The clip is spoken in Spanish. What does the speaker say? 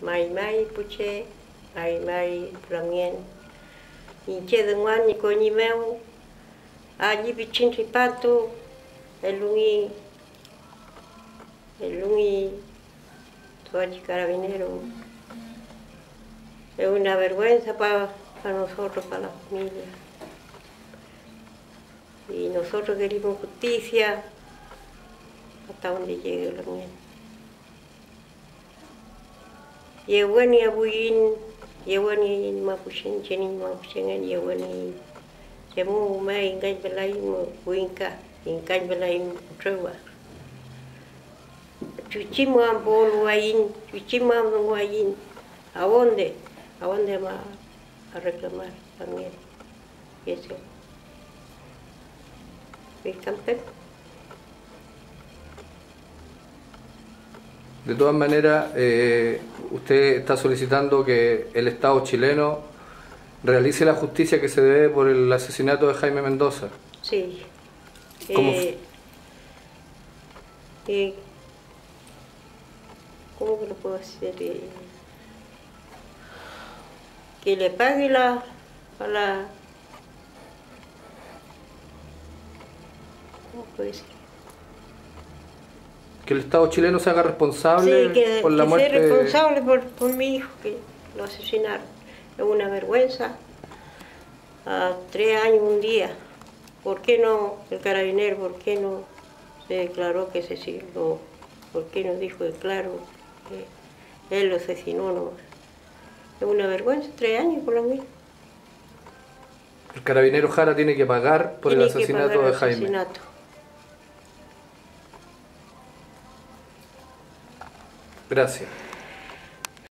mai puche, mai plamien. Inche de nguan ni ko ni meu, allí bichin ripato, el lungi, toachi carabinero. Es una vergüenza para nosotros, para la familia. Y nosotros queremos justicia hasta donde llegue la mía. Yewani abuin, yewani mapuchen, chenin mapuchen, yewani chemu mai ingai belai mo buinka, ingai belai trewa. Chuchima bol wain, chuchima wain. ¿A dónde? ¿A dónde va a reclamar también? Eso. ¿El camper? De todas maneras, usted está solicitando que el Estado chileno realice la justicia que se debe por el asesinato de Jaime Mendoza. Sí. ¿Cómo que lo puedo hacer? Que le pague a la... ¿Cómo puede ser? Que el Estado chileno se haga responsable por la muerte. Que sea responsable por mi hijo, que lo asesinaron. Es una vergüenza. A 3 años un día. ¿Por qué no el carabinero, por qué no se declaró que se siguió? ¿Por qué no dijo de claro que él lo asesinó? No. Es una vergüenza, 3 años por lo mismo. El carabinero Jara tiene que pagar por el asesinato de Jaime. Gracias.